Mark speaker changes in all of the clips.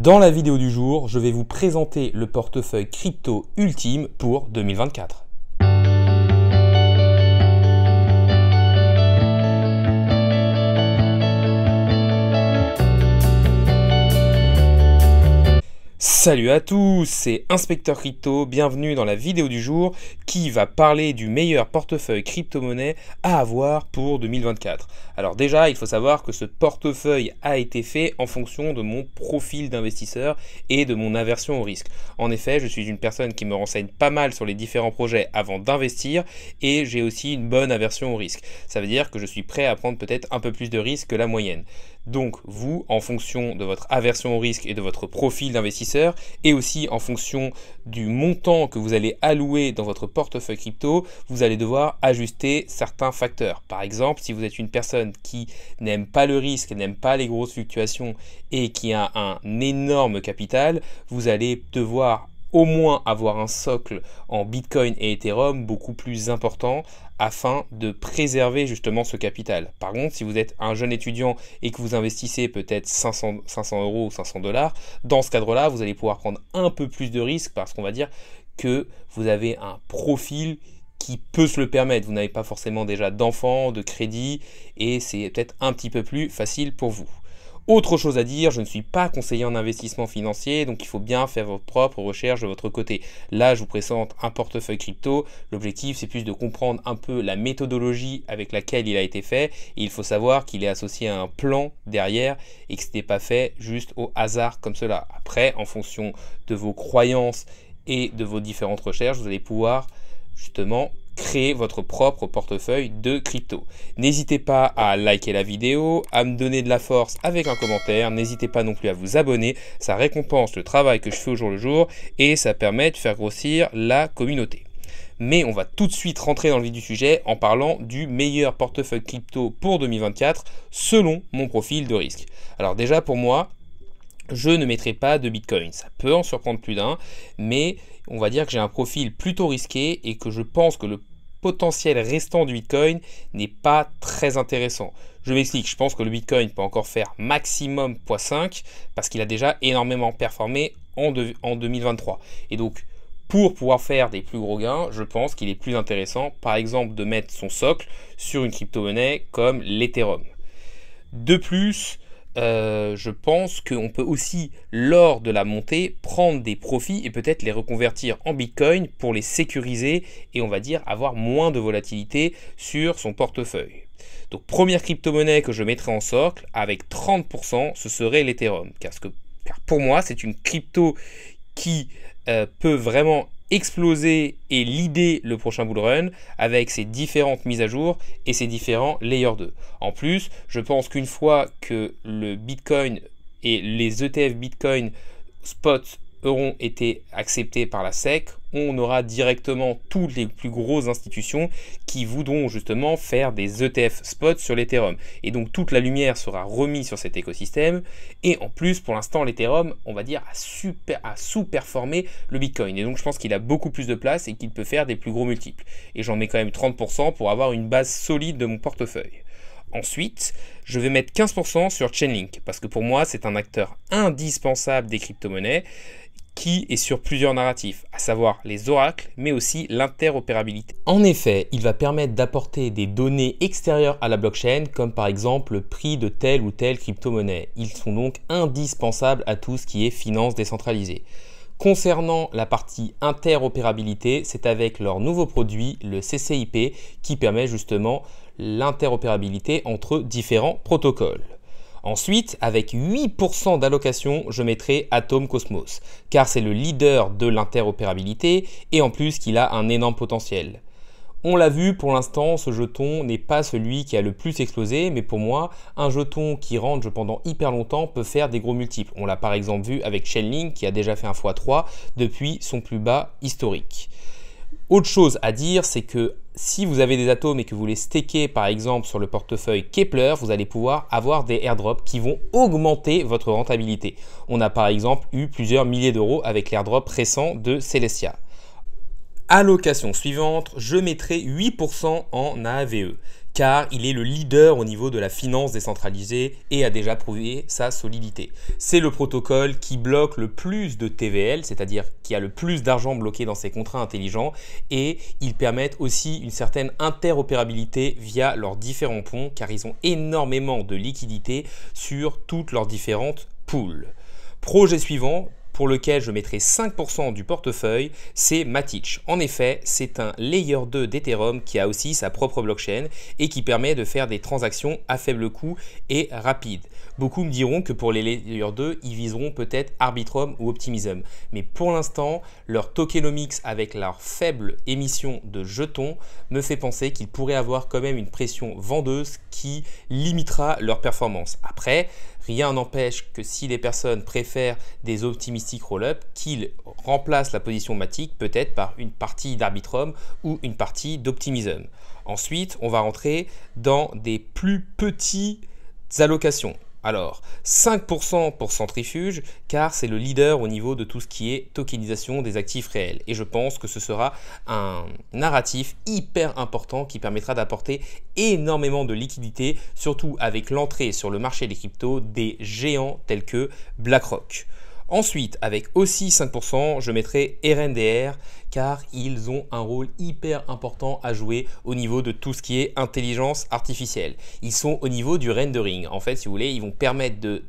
Speaker 1: Dans la vidéo du jour, je vais vous présenter le portefeuille crypto ultime pour 2024. Salut à tous, c'est Inspecteur Crypto, bienvenue dans la vidéo du jour qui va parler du meilleur portefeuille crypto-monnaie à avoir pour 2024. Alors déjà, il faut savoir que ce portefeuille a été fait en fonction de mon profil d'investisseur et de mon aversion au risque. En effet, je suis une personne qui me renseigne pas mal sur les différents projets avant d'investir et j'ai aussi une bonne aversion au risque. Ça veut dire que je suis prêt à prendre peut-être un peu plus de risques que la moyenne. Donc vous, en fonction de votre aversion au risque et de votre profil d'investisseur, et aussi en fonction du montant que vous allez allouer dans votre portefeuille crypto, vous allez devoir ajuster certains facteurs. Par exemple, si vous êtes une personne qui n'aime pas le risque, n'aime pas les grosses fluctuations et qui a un énorme capital, vous allez devoir au moins avoir un socle en Bitcoin et Ethereum beaucoup plus important afin de préserver justement ce capital. Par contre, si vous êtes un jeune étudiant et que vous investissez peut-être 500 euros ou 500 $, dans ce cadre-là, vous allez pouvoir prendre un peu plus de risques parce qu'on va dire que vous avez un profil qui peut se le permettre. Vous n'avez pas forcément déjà d'enfants, de crédit et c'est peut-être un petit peu plus facile pour vous. Autre chose à dire, je ne suis pas conseiller en investissement financier, donc il faut bien faire votre propre recherche de votre côté. Là, je vous présente un portefeuille crypto. L'objectif, c'est plus de comprendre un peu la méthodologie avec laquelle il a été fait. Et il faut savoir qu'il est associé à un plan derrière et que ce n'est pas fait juste au hasard comme cela. Après, en fonction de vos croyances et de vos différentes recherches, vous allez pouvoir justement créer votre propre portefeuille de crypto. N'hésitez pas à liker la vidéo, à me donner de la force avec un commentaire, n'hésitez pas non plus à vous abonner, ça récompense le travail que je fais au jour le jour et ça permet de faire grossir la communauté. Mais on va tout de suite rentrer dans le vif du sujet en parlant du meilleur portefeuille crypto pour 2024 selon mon profil de risque. Alors déjà pour moi, je ne mettrai pas de Bitcoin, ça peut en surprendre plus d'un, mais on va dire que j'ai un profil plutôt risqué et que je pense que le potentiel restant du Bitcoin n'est pas très intéressant. Je m'explique, je pense que le Bitcoin peut encore faire maximum x5 parce qu'il a déjà énormément performé en 2023. Et donc, pour pouvoir faire des plus gros gains, je pense qu'il est plus intéressant, par exemple, de mettre son socle sur une crypto-monnaie comme l'Ethereum. De plus, je pense qu'on peut aussi, lors de la montée, prendre des profits et peut-être les reconvertir en Bitcoin pour les sécuriser et on va dire avoir moins de volatilité sur son portefeuille. Donc première crypto-monnaie que je mettrai en socle avec 30%, ce serait l'Ethereum. Car pour moi, c'est une crypto qui peut vraiment exploser et leader le prochain bull run avec ses différentes mises à jour et ses différents layers 2. En plus, je pense qu'une fois que le Bitcoin et les ETF Bitcoin spot auront été acceptés par la SEC, on aura directement toutes les plus grosses institutions qui voudront justement faire des ETF spot sur l'Ethereum. Et donc toute la lumière sera remise sur cet écosystème. Et en plus, pour l'instant, l'Ethereum, on va dire, a sous-performé le Bitcoin. Et donc je pense qu'il a beaucoup plus de place et qu'il peut faire des plus gros multiples. Et j'en mets quand même 30% pour avoir une base solide de mon portefeuille. Ensuite, je vais mettre 15% sur Chainlink parce que pour moi, c'est un acteur indispensable des crypto-monnaies qui est sur plusieurs narratifs, à savoir les oracles, mais aussi l'interopérabilité. En effet, il va permettre d'apporter des données extérieures à la blockchain, comme par exemple le prix de telle ou telle crypto-monnaie. Ils sont donc indispensables à tout ce qui est finance décentralisée. Concernant la partie interopérabilité, c'est avec leur nouveau produit, le CCIP, qui permet justement l'interopérabilité entre différents protocoles. Ensuite, avec 8% d'allocation, je mettrai Atom Cosmos, car c'est le leader de l'interopérabilité et en plus qu'il a un énorme potentiel. On l'a vu, pour l'instant, ce jeton n'est pas celui qui a le plus explosé, mais pour moi, un jeton qui range pendant hyper longtemps peut faire des gros multiples. On l'a par exemple vu avec Chainlink qui a déjà fait un x3 depuis son plus bas historique. Autre chose à dire, c'est que si vous avez des atomes et que vous les stakez par exemple sur le portefeuille Kepler, vous allez pouvoir avoir des airdrops qui vont augmenter votre rentabilité. On a par exemple eu plusieurs milliers d'euros avec l'airdrop récent de Celestia. Allocation suivante, je mettrai 8% en AAVE, car il est le leader au niveau de la finance décentralisée et a déjà prouvé sa solidité. C'est le protocole qui bloque le plus de TVL, c'est-à-dire qui a le plus d'argent bloqué dans ses contrats intelligents, et ils permettent aussi une certaine interopérabilité via leurs différents ponts, car ils ont énormément de liquidités sur toutes leurs différentes pools. Projet suivant, pour lequel je mettrai 5% du portefeuille, c'est Matic. En effet, c'est un layer 2 d'Ethereum qui a aussi sa propre blockchain et qui permet de faire des transactions à faible coût et rapide. Beaucoup me diront que pour les layer 2, ils viseront peut-être Arbitrum ou Optimism. Mais pour l'instant, leur tokenomics avec leur faible émission de jetons me fait penser qu'ils pourraient avoir quand même une pression vendeuse qui limitera leur performance. Après, rien n'empêche que si les personnes préfèrent des optimistic roll-up, qu'ils remplacent la position Matic peut-être par une partie d'Arbitrum ou une partie d'Optimism. Ensuite, on va rentrer dans des plus petites allocations. Alors, 5% pour Centrifuge, car c'est le leader au niveau de tout ce qui est tokenisation des actifs réels. Et je pense que ce sera un narratif hyper important qui permettra d'apporter énormément de liquidités, surtout avec l'entrée sur le marché des cryptos des géants tels que BlackRock. Ensuite, avec aussi 5%, je mettrai RNDR car ils ont un rôle hyper important à jouer au niveau de tout ce qui est intelligence artificielle. Ils sont au niveau du rendering. En fait, si vous voulez, ils vont permettre de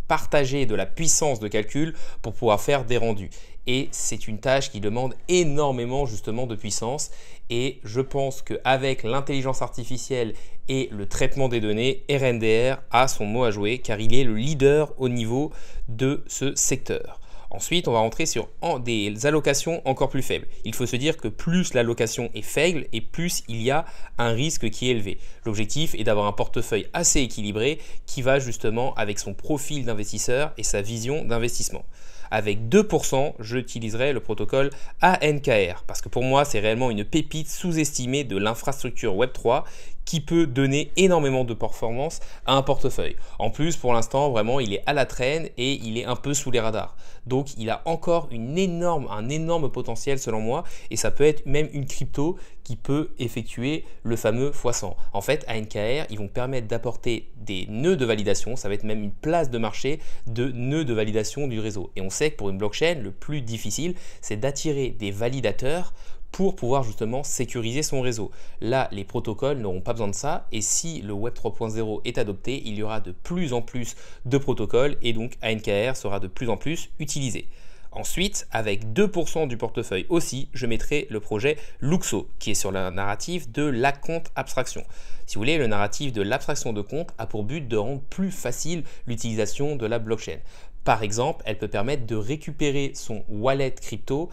Speaker 1: partager de la puissance de calcul pour pouvoir faire des rendus. Et c'est une tâche qui demande énormément justement de puissance. Et je pense qu'avec l'intelligence artificielle et le traitement des données, RNDR a son mot à jouer car il est le leader au niveau de ce secteur. Ensuite, on va rentrer sur des allocations encore plus faibles. Il faut se dire que plus l'allocation est faible et plus il y a un risque qui est élevé. L'objectif est d'avoir un portefeuille assez équilibré qui va justement avec son profil d'investisseur et sa vision d'investissement. Avec 2%, j'utiliserai le protocole ANKR parce que pour moi, c'est réellement une pépite sous-estimée de l'infrastructure Web3 qui peut donner énormément de performance à un portefeuille. En plus, pour l'instant, vraiment, il est à la traîne et il est un peu sous les radars. Donc, il a encore un énorme potentiel selon moi et ça peut être même une crypto qui peut effectuer le fameux x100. En fait, ANKR, ils vont permettre d'apporter des nœuds de validation. Ça va être même une place de marché de nœuds de validation du réseau. Et on sait que pour une blockchain, le plus difficile, c'est d'attirer des validateurs pour pouvoir justement sécuriser son réseau. Là, les protocoles n'auront pas besoin de ça et si le Web 3.0 est adopté, il y aura de plus en plus de protocoles et donc ANKR sera de plus en plus utilisé. Ensuite, avec 2% du portefeuille aussi, je mettrai le projet Luxo qui est sur le narratif de la compte abstraction. Si vous voulez, le narratif de l'abstraction de compte a pour but de rendre plus facile l'utilisation de la blockchain. Par exemple, elle peut permettre de récupérer son wallet crypto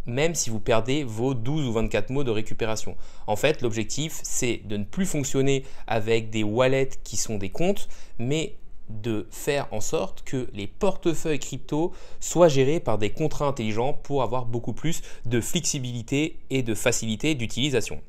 Speaker 1: même si vous perdez vos 12 ou 24 mots de récupération. En fait, l'objectif, c'est de ne plus fonctionner avec des wallets qui sont des comptes, mais de faire en sorte que les portefeuilles crypto soient gérés par des contrats intelligents pour avoir beaucoup plus de flexibilité et de facilité d'utilisation.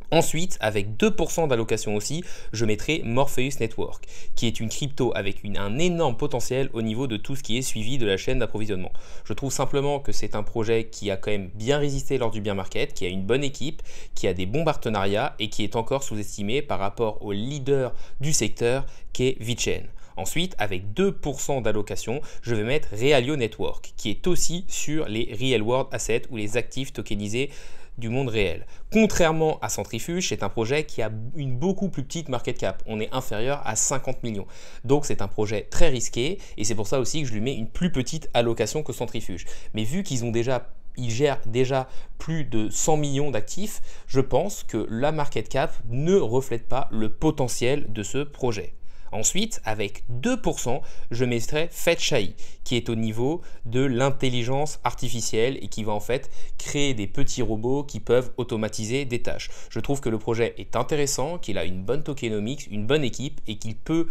Speaker 1: Ensuite, avec 2% d'allocation aussi, je mettrai Morpheus Network, qui est une crypto avec un énorme potentiel au niveau de tout ce qui est suivi de la chaîne d'approvisionnement. Je trouve simplement que c'est un projet qui a quand même bien résisté lors du bear market, qui a une bonne équipe, qui a des bons partenariats et qui est encore sous-estimé par rapport au leader du secteur qui est VeChain. Ensuite, avec 2% d'allocation, je vais mettre Realio Network, qui est aussi sur les Real World Assets ou les actifs tokenisés du monde réel. Contrairement à Centrifuge, c'est un projet qui a une beaucoup plus petite market cap. On est inférieur à 50 millions. Donc c'est un projet très risqué et c'est pour ça aussi que je lui mets une plus petite allocation que Centrifuge. Mais vu qu'ils gèrent déjà plus de 100 millions d'actifs, je pense que la market cap ne reflète pas le potentiel de ce projet. Ensuite, avec 2%, je mettrai Fetchai, qui est au niveau de l'intelligence artificielle et qui va en fait créer des petits robots qui peuvent automatiser des tâches. Je trouve que le projet est intéressant, qu'il a une bonne tokenomics, une bonne équipe et qu'il peut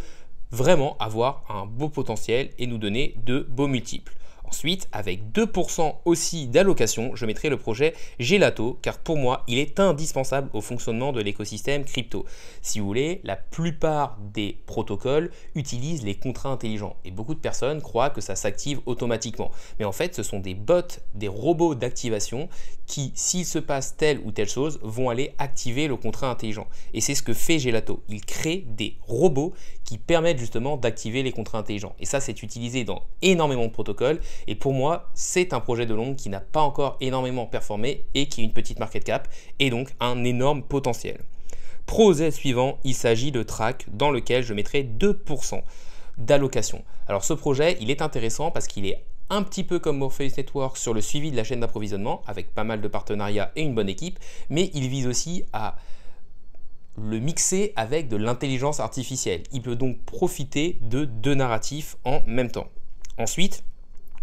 Speaker 1: vraiment avoir un beau potentiel et nous donner de beaux multiples. Ensuite, avec 2% aussi d'allocation, je mettrai le projet Gelato, car pour moi, il est indispensable au fonctionnement de l'écosystème crypto. Si vous voulez, la plupart des protocoles utilisent les contrats intelligents et beaucoup de personnes croient que ça s'active automatiquement. Mais en fait, ce sont des bots, des robots d'activation qui, s'il se passe telle ou telle chose, vont aller activer le contrat intelligent. Et c'est ce que fait Gelato. Il crée des robots qui permettent justement d'activer les contrats intelligents. Et ça, c'est utilisé dans énormément de protocoles. Et pour moi, c'est un projet de longue qui n'a pas encore énormément performé et qui a une petite market cap et donc un énorme potentiel. Projet suivant, il s'agit de Track dans lequel je mettrai 2% d'allocation. Alors ce projet, il est intéressant parce qu'il est un petit peu comme Morpheus Network sur le suivi de la chaîne d'approvisionnement avec pas mal de partenariats et une bonne équipe, mais il vise aussi à le mixer avec de l'intelligence artificielle. Il peut donc profiter de deux narratifs en même temps. Ensuite,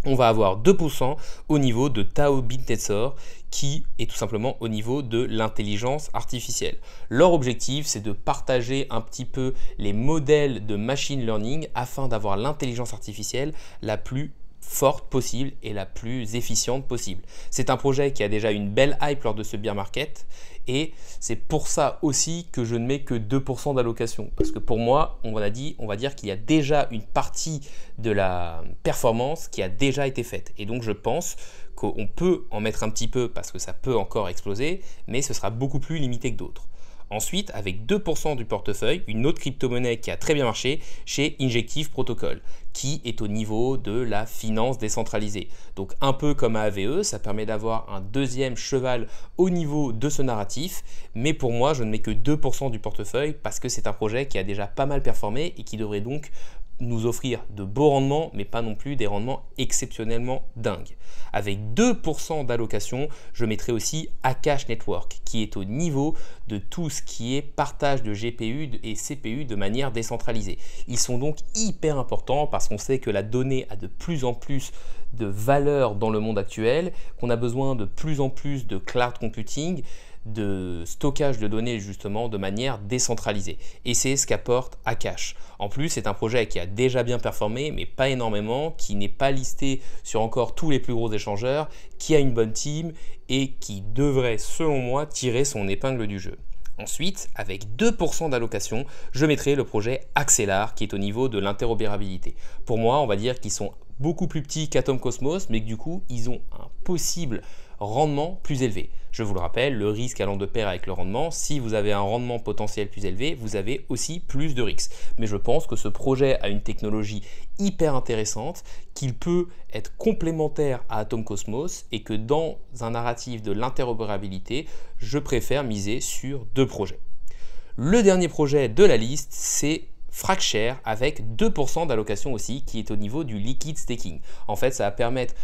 Speaker 1: on va avoir 2% au niveau de Tao Bitnetsor qui est tout simplement au niveau de l'intelligence artificielle. Leur objectif, c'est de partager un petit peu les modèles de machine learning afin d'avoir l'intelligence artificielle la plus forte possible et la plus efficiente possible. C'est un projet qui a déjà une belle hype lors de ce bear market et c'est pour ça aussi que je ne mets que 2% d'allocation. Parce que pour moi, on va dire qu'il y a déjà une partie de la performance qui a déjà été faite. Et donc je pense qu'on peut en mettre un petit peu parce que ça peut encore exploser, mais ce sera beaucoup plus limité que d'autres. Ensuite, avec 2% du portefeuille, une autre crypto-monnaie qui a très bien marché chez Injective Protocol, qui est au niveau de la finance décentralisée. Donc un peu comme AVE, ça permet d'avoir un deuxième cheval au niveau de ce narratif, mais pour moi, je ne mets que 2% du portefeuille parce que c'est un projet qui a déjà pas mal performé et qui devrait donc nous offrir de beaux rendements, mais pas non plus des rendements exceptionnellement dingues. Avec 2% d'allocation, je mettrai aussi Akash Network, qui est au niveau de tout ce qui est partage de GPU et CPU de manière décentralisée. Ils sont donc hyper importants parce qu'on sait que la donnée a de plus en plus de valeur dans le monde actuel, qu'on a besoin de plus en plus de cloud computing, de stockage de données justement de manière décentralisée. Et c'est ce qu'apporte Akash. En plus, c'est un projet qui a déjà bien performé, mais pas énormément, qui n'est pas listé sur encore tous les plus gros échangeurs, qui a une bonne team et qui devrait, selon moi, tirer son épingle du jeu. Ensuite, avec 2% d'allocation, je mettrai le projet Axelar qui est au niveau de l'interopérabilité. Pour moi, on va dire qu'ils sont beaucoup plus petits qu'Atom Cosmos, mais que du coup, ils ont un possible rendement plus élevé. Je vous le rappelle, le risque allant de pair avec le rendement, si vous avez un rendement potentiel plus élevé, vous avez aussi plus de risques. Mais je pense que ce projet a une technologie hyper intéressante, qu'il peut être complémentaire à Atom Cosmos et que dans un narratif de l'interopérabilité, je préfère miser sur deux projets. Le dernier projet de la liste, c'est Fracshare avec 2% d'allocation aussi, qui est au niveau du liquid staking. En fait, ça va permettre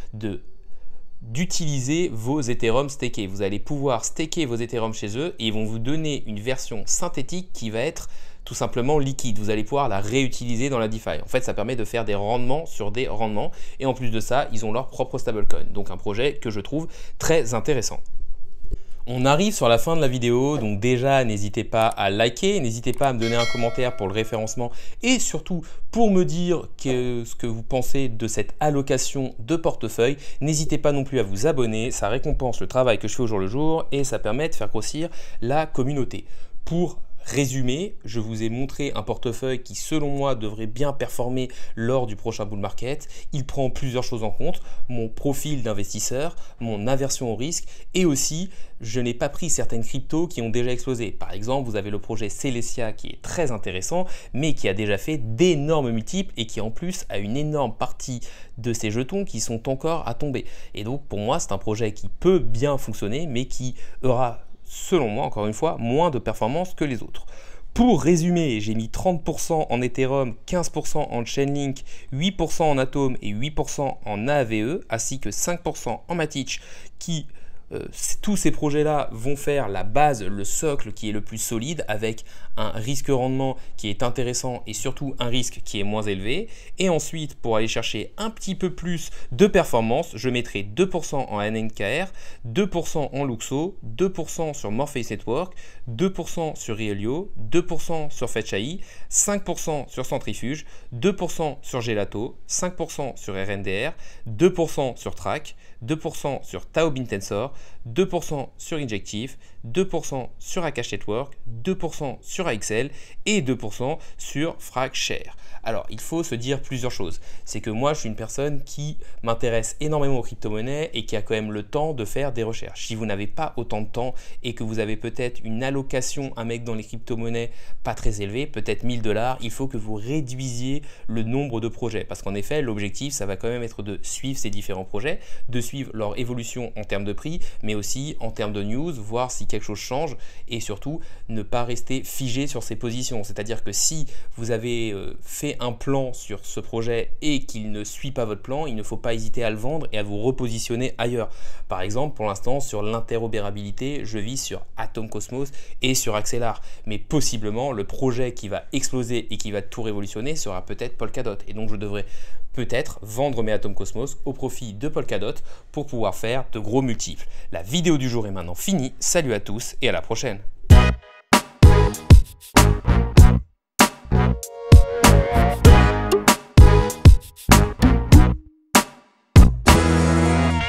Speaker 1: d'utiliser vos Ethereum stakés. Vous allez pouvoir staker vos Ethereum chez eux et ils vont vous donner une version synthétique qui va être tout simplement liquide. Vous allez pouvoir la réutiliser dans la DeFi. En fait, ça permet de faire des rendements sur des rendements et en plus de ça, ils ont leur propre stablecoin. Donc un projet que je trouve très intéressant. On arrive sur la fin de la vidéo, donc déjà n'hésitez pas à liker, n'hésitez pas à me donner un commentaire pour le référencement et surtout pour me dire ce que vous pensez de cette allocation de portefeuille. N'hésitez pas non plus à vous abonner, ça récompense le travail que je fais au jour le jour et ça permet de faire grossir la communauté. Pour résumé, je vous ai montré un portefeuille qui, selon moi, devrait bien performer lors du prochain bull market. Il prend plusieurs choses en compte, mon profil d'investisseur, mon aversion au risque et aussi, je n'ai pas pris certaines cryptos qui ont déjà explosé. Par exemple, vous avez le projet Celestia qui est très intéressant, mais qui a déjà fait d'énormes multiples et qui en plus a une énorme partie de ses jetons qui sont encore à tomber. Et donc, pour moi, c'est un projet qui peut bien fonctionner, mais qui aura, selon moi, encore une fois, moins de performance que les autres. Pour résumer, j'ai mis 30% en Ethereum, 15% en Chainlink, 8% en Atom et 8% en AVE, ainsi que 5% en Matic qui tous ces projets-là vont faire la base, le socle qui est le plus solide avec un risque-rendement qui est intéressant et surtout un risque qui est moins élevé. Et ensuite, pour aller chercher un petit peu plus de performance, je mettrai 2% en NNKR, 2% en Luxo, 2% sur Morpheus Network, 2% sur Realio, 2% sur FetchAI, 5% sur Centrifuge, 2% sur Gelato, 5% sur RNDR, 2% sur Track, 2% sur Taobin Tensor, 2% sur Injective, 2% sur Akash Network, 2% sur AXL et 2% sur FragShare. Alors, il faut se dire plusieurs choses. C'est que moi, je suis une personne qui m'intéresse énormément aux crypto-monnaies et qui a quand même le temps de faire des recherches. Si vous n'avez pas autant de temps et que vous avez peut-être une allocation, un mec dans les crypto-monnaies pas très élevée, peut-être 1000 $, il faut que vous réduisiez le nombre de projets. Parce qu'en effet, l'objectif, ça va quand même être de suivre ces différents projets, de suivre leur évolution en termes de prix, mais aussi en termes de news, voir si quelque chose change et surtout ne pas rester figé sur ses positions. C'est-à-dire que si vous avez fait un plan sur ce projet et qu'il ne suit pas votre plan, il ne faut pas hésiter à le vendre et à vous repositionner ailleurs. Par exemple, pour l'instant, sur l'interopérabilité, je vis sur Atom Cosmos et sur Axelar. Mais possiblement, le projet qui va exploser et qui va tout révolutionner sera peut-être Polkadot. Et donc, je devrais peut-être vendre mes Atom Cosmos au profit de Polkadot pour pouvoir faire de gros multiples. La vidéo du jour est maintenant finie. Salut à tous et à la prochaine.